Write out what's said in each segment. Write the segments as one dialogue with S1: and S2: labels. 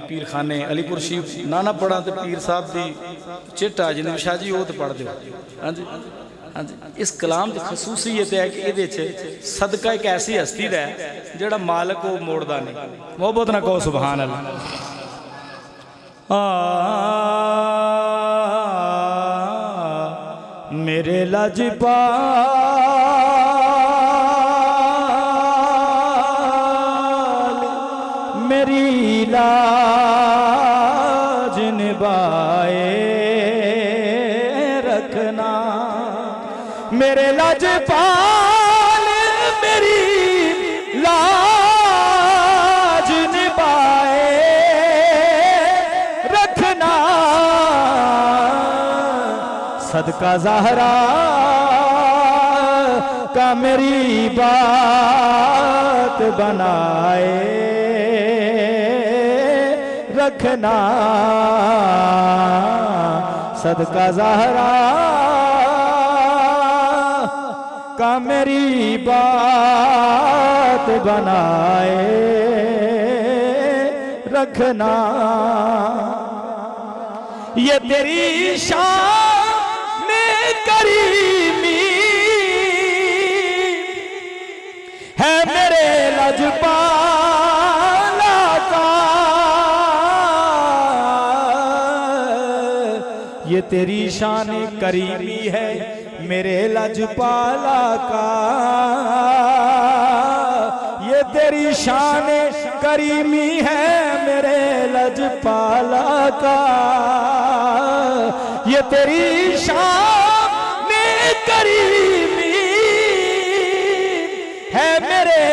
S1: पीर खाने अलीपुर शरीफ ना ना पढ़ा तो पीर साहब की चिट आ जाती शाह जी वो तो पढ़ दो। हाँ जी हाँ जी, इस कलाम की खसूसियत है कि ये सदका एक ऐसी हस्ती का है जोड़ा मालक वो मोड़दा नहीं। मोहब्बत ना कहो सुभान अल्लाह। मेरे लाजपाल मेरी लाज निभाए रखना। मेरे लाजपाल मेरी लाज निभाए रखना। सदका ज़हरा का मेरी बात बनाए रखना। सदका ज़हरा का मेरी बात बनाए रखना। ये तेरी शान करीमी है मेरे लजपाला का। ये तेरी शान करीमी है मेरे लजपाला का। ये तेरी शान करीमी है मेरे लजपाला का। ये तेरी शान करीमी है मेरे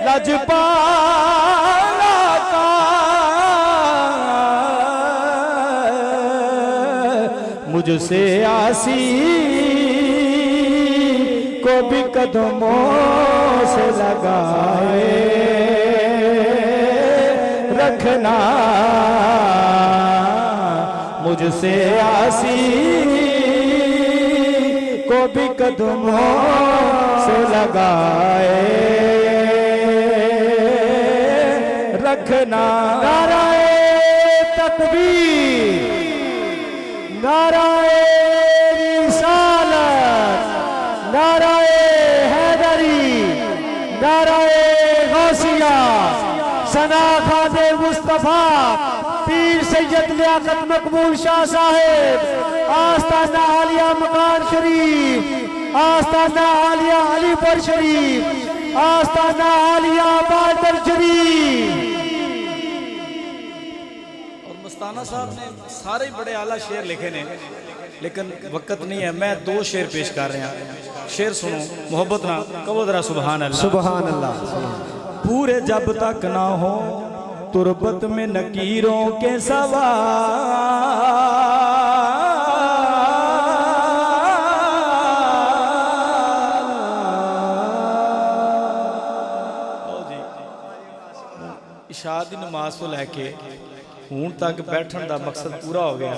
S1: लजपाला का। मुझसे आसी को भी कदमों से लगाए रखना। मुझसे आसी को भी कदमों से लगाए रखना। नाराए तकबीर नाराए रिसालत नाराए हैदरी नाराए गौसिया सना खादे मुस्तफा पीर सैयद लियाकत मकबूल शाह साहेब आस्ताना आलिया मकान शरीफ आस्ताना आलिया अलीपुर शरीफ आस्ताना आलिया बादल शरीफ। और मस्ताना साहब ने सारे बड़े आला शेर लिखे ने लेकिन वक्त नहीं है। मैं दो शेर पेश कर रहा। शेर सुनो मोहब्बत ना कहो जरा सुभान अल्लाह। सुभान अल्लाह। पूरे जब तक ना हो तुरबत में नकीरों के सवाल। इशा दी नमाज तो लैके हूँ तक बैठन का मकसद पूरा हो गया।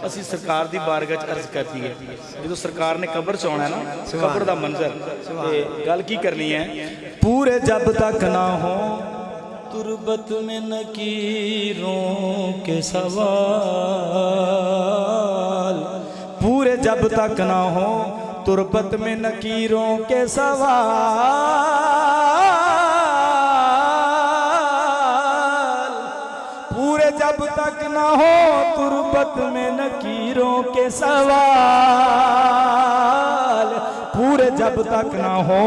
S1: असी सरकार की बारगाह अर्ज करती है जो सरकार ने कबर च आना है ना कबर का मंजर गल की करनी है। पूरे जब तक ना हो तुरबत में नकीरों के सवाल। पूरे जब तक ना हो तुरबत में नकीरों के सवाल। पूरे जब तक ना हो तुरबत में नकीरों के सवाल। पूरे जब तक ना हो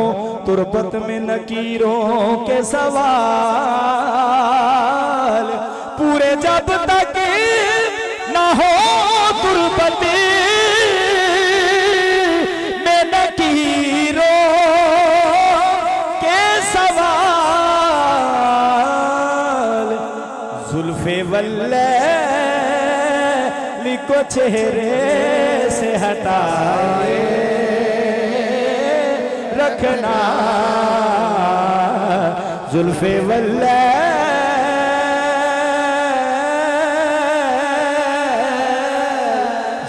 S1: तुरबत में नकीरों के सवाल। पूरे जब तक ना हो तुरबत में नकीरों के सवाल। जुल्फे वल्लैल को चेहरे से हटाए रखना। जुल्फे वल्लैल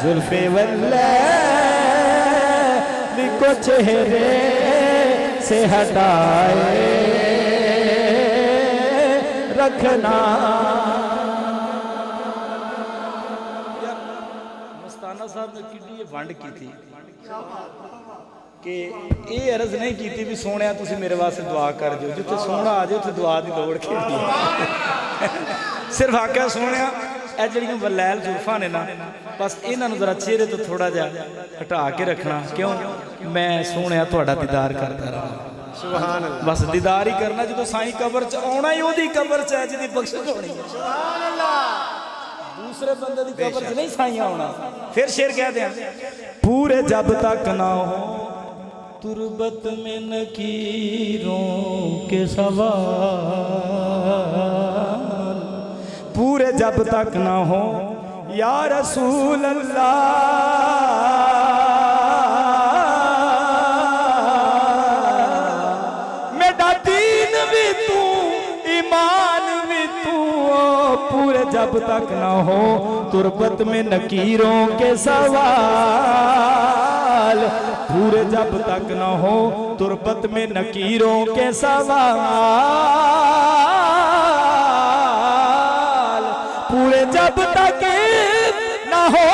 S1: जुल्फे वल्लैल को चेहरे से हटाए रखना। ਮਸਤਾਨਾ ਸਾਹਿਬ ਨੇ ਕਿੱਡੀ ਇਹ ਵੰਡ ਕੀਤੀ ਕਿ ਇਹ ਅਰਜ਼ ਨਹੀਂ ਕੀਤੀ ਵੀ ਸੋਹਣਿਆ ਤੁਸੀਂ ਮੇਰੇ ਵਾਸਤੇ ਦੁਆ ਕਰ ਦਿਓ, ਜਿੱਥੇ ਸੋਹਣਾ ਆ ਜਾਏ ਉੱਥੇ ਦੁਆ ਦੀ ਲੋੜ ਕਿਹੜੀ। ਸਿਰਫ ਆਖਿਆ ਸੋਹਣਿਆ ਇਹ ਜਿਹੜੀਆਂ ਵਲੈਲ ਜ਼ੁਲਫਾਂ ਨੇ ਨਾ ਬਸ ਇਹਨਾਂ ਨੂੰ ਜ਼ਰਾ ਚਿਹਰੇ ਤੋਂ ਥੋੜਾ ਜਿਹਾ ਹਟਾ ਕੇ ਰੱਖਣਾ, ਕਿਉਂ ਮੈਂ ਸੋਹਣਿਆ ਤੁਹਾਡਾ ਦੀਦਾਰ ਕਰਦਾ ਰਹਾਂ। ਸੁਭਾਨ ਅੱਲਾਹ। ਬਸ ਦੀਦਾਰ ਹੀ ਕਰਨਾ, ਜਦੋਂ ਸਾਈਂ ਕਬਰ ਚ ਆਉਣਾ ਹੀ ਉਹਦੀ ਕਬਰ ਚ ਹੈ ਜਿਹਦੀ ਬਖਸ਼ਿਸ਼ ਹੋਣੀ ਹੈ। ਸੁਭਾਨ ਅੱਲਾਹ। दूसरे बंदे की कब्र च नहीं साइया होना। फिर शेर कहते हैं पूरे जब तक ना हो तुरबत में नकीरों के सवाल, पूरे जब तक ना हो या रसूल अल्लाह, मेरा दीन भी तू ईमान भी तू, पूरे जब तक ना हो तुरबत में नकीरों के सवाल, पूरे जब तक ना हो तुरबत में नकीरों के सवाल, पूरे जब तक ना हो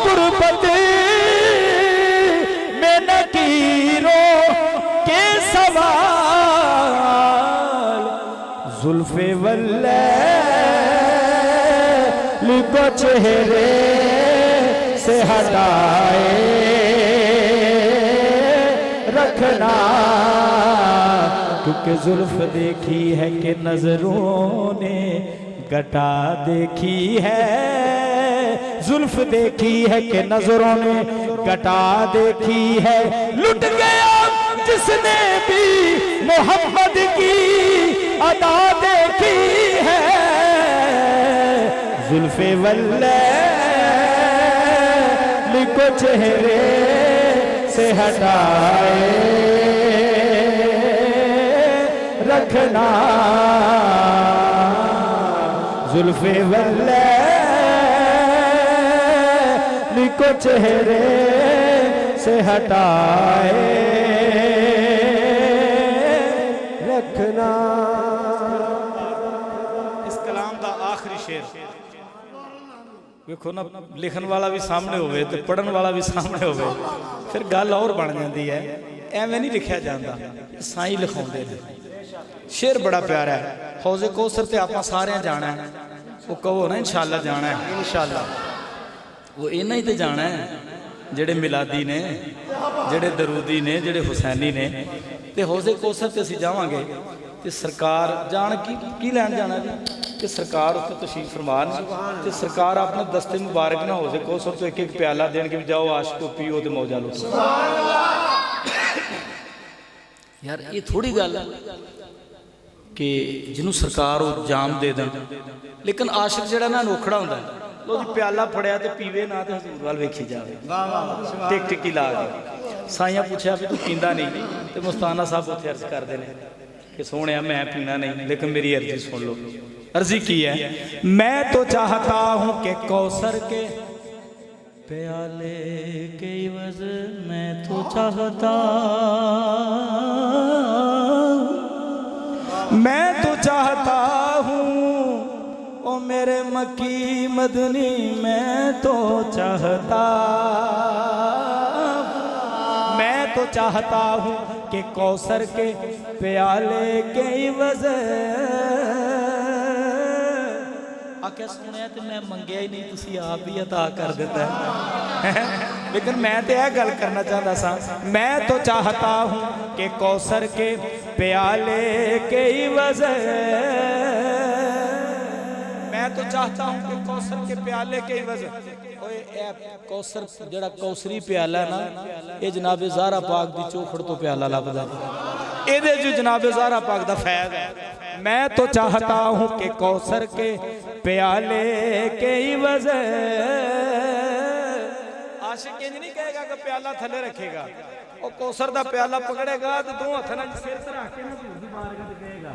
S1: तुरबत में नकीरों के सवाल, जुल्फे वल्लैल को चेहरे से हटाए रखना, क्योंकि जुल्फ देखी है कि नजरों ने घटा देखी है, जुल्फ देखी है कि नजरों ने घटा देखी है, लुट गया जिसने भी मोहम्मद की अदा देखी है, जुल्फे वल्लैल को चेहरे से हटाए रखना, जुल्फे वल्लैल को चेहरे से हटाए रखना। इस कलाम का आखिरी शेर देखो ना, लिखन वाला भी सामने होवे तो पढ़न वाला भी सामने होवे, फिर गल और बन जाती है। एवें नहीं लिखा जाता, साईं लिखाउंदे ने। शेर बड़ा प्यारा है। हौज़े कौसर ते आपां सारे जाना है, वो कहो ना इंशाअल्लाह जाना है, इंशाअल्लाह वो इन्ना ही तो जाना है जेड़े मिलादी ने, जेड़े दरूदी ने, जेड़े हुसैनी ने। तो हौज़े कौसर ते असीं जावांगे तो सरकार जान की लैन जाना जी कि सरकार उत्ते तशरीफ फरमान तो सरकार अपने दस्ते मुबारक ना हौज़े कौसर तो एक एक प्याला देंगे भी जाओ आशिको पियो तो मौजा लुटो। यार ये थोड़ी गल कि जिन्हों सरकार जाम दे दें, लेकिन आशिक जिहड़ा ना अनोखड़ा हुंदा है, लो जी प्याला फड़िया तो पीवे ना तो हजूर वाल वेखी जाए, टिक टिकी ला के। साइयां पूछा भी तू पींदा नहीं तो मुस्ताना साहब उत्थे अर्ज करते हैं कि सोहणिया मैं पीना नहीं, लेकिन मेरी अर्जी सुन लो। अर्जी की है, मैं तो चाहता हूं कि कौसर के प्याले के इवज़, मैं तो चाहता, मैं तो चाहता हूं ओ मेरे मक्की मदनी, मैं तो चाहता, मैं तो चाहता हूं कि कौसर के प्याले के इवज़, आख्या सुनिया तो मैं मंगया ही नहीं, तुसी आप ही अता कर देता है। लेकिन मैं तो यह गल करना चाहता सा, मैं तो चाहता हूं कि कौसर के प्याले के इवज़, मैं तो चाहता हूं कि कौसर के प्याले के इवज़, कौसर जड़ा कौसरी प्याला ना, ये जनाबे ज़ारा पाक दी चौखड़ तो प्याला लभदा, ये जो जनाबे ज़ारा पाक दा फैज़ है। मैं तो चाहता हूं कि कौसर के प्याले के इवज़, आशिक इंज नहीं कहेगा कि प्याला थले रखेगा, और कौसर दा प्याला पकड़ेगा तो दो हथ नाल सिर ते रख के ना हजूर दी बारगाह ते कहेगा,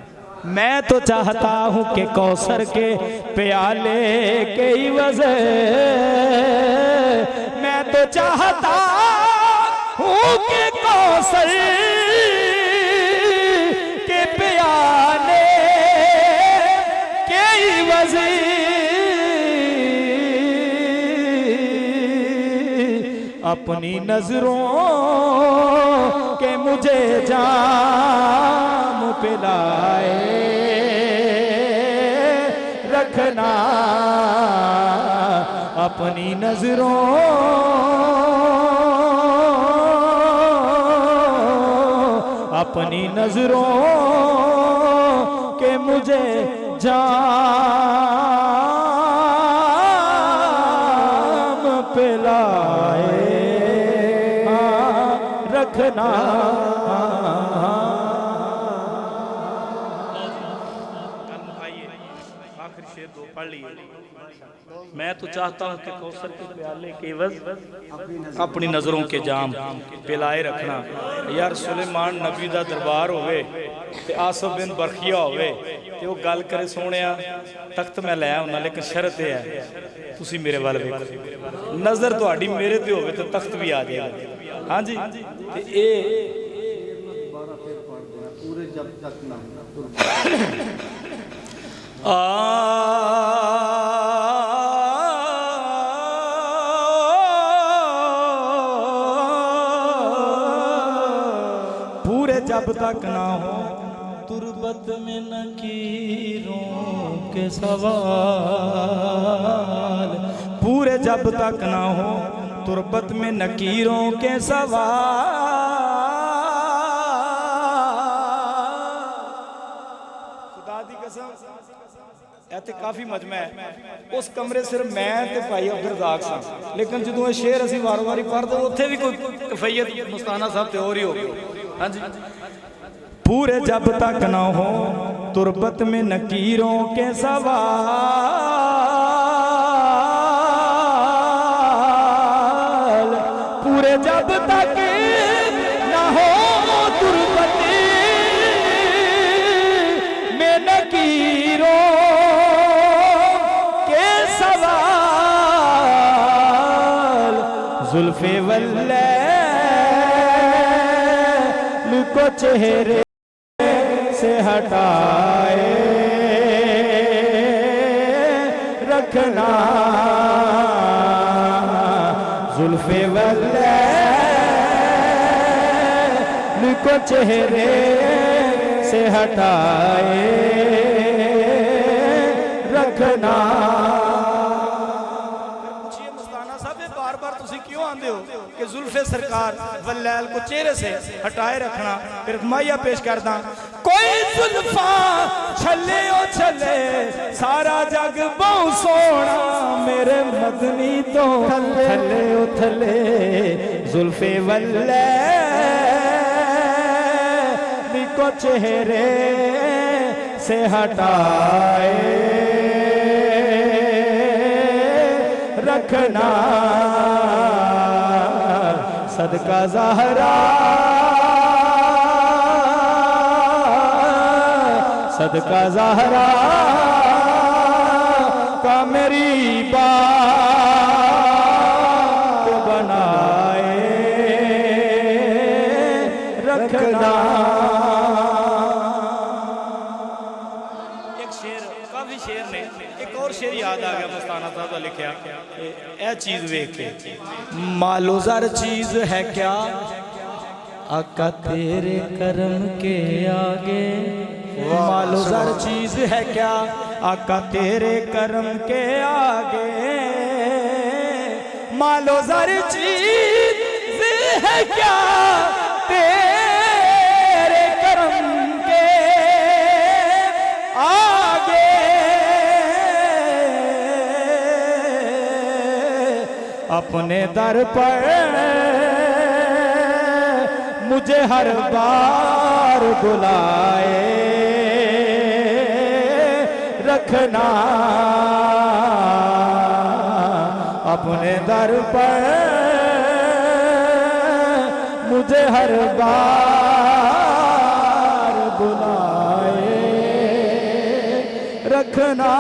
S1: मैं तो चाहता हूं कि कौसर के प्याले के इवज़, मैं तो चाहता हूं कि कौसर के प्याले के इवज़,
S2: अपनी नजरों के मुझे जाम पिलाए रखना, अपनी नजरों अपनी नजरों के मुझे जाम पिलाए रखना।
S1: आखिरी शेर दो पढ़ लिए। मैं तो चाहता हूँ कि कौसर के प्याले के एवज अपनी नज़रों के जाम पिलाए रखना। यार सुलेमान नबी दा दरबार होवे ते आसफ बिन बरखिया होवे ते वो गल करे सोहणिया तख्त मैं लै आउना, लेकिन शरत है तुसी मेरे वाल वेखो, नज़र तुहाडी मेरे ते होवे तो तख्त भी आ जाएगा। हाँ जी, ते ए पूरे जब तक ना
S2: पूरे जब तक ना हो तुरबत में नकीरों के सवाल, पूरे जब तक ना हो तुरबत में नकीरों के सवाल। खुदा दी कसम इत्थे काफ़ी मजमा है। उस कमरे सिर्फ मैं ते भाई अब्दुल रज़ाक सा, लेकिन जो ये शेर असीं वार वारी पढ़ते उत्थे भी कोई कफैयत मुस्ताना साहब ते और ही हो गई। हाँ जी, पूरे जब तक ना हो तुरबत में नकीरों के सवाल, पूरे जब तक ना हो तुरबत में नकीरों के सवाल, जुल्फे वल्लैल को चेहरे से हटाए रखना, जुल्फे वल्लैल को चेहरे से हटाए रखना। बार बार तुसी क्यों आंदे हो कि जुल्फे सरकार वल्लैल को चेहरे से हटाए रखना। फिर माया पेश करदा, कोई जुल्फा छले ओ छले सारा जग बहु सोना, मेरे मदनी तो थले ओ थले जुल्फे वल्लैल को चेहरे से हटाए रखना, सदका ज़हरा सदका ज़हरा का मेरी बात बनाए रखना। एक शेर, काफी शेर ने, एक और शेर याद आ गया मुस्ताना साहब का लिखा, ए चीज वेख के, मालो ज़र चीज है क्या आका तेरे करम के आगे, मालो ज़र चीज है क्या आका तेरे करम के आगे, मालो ज़र चीज है क्या तेरे करम के आगे, अपने दर पर मुझे हर बार बुलाए रखना, अपने दर पर मुझे हर बार बुलाए रखना।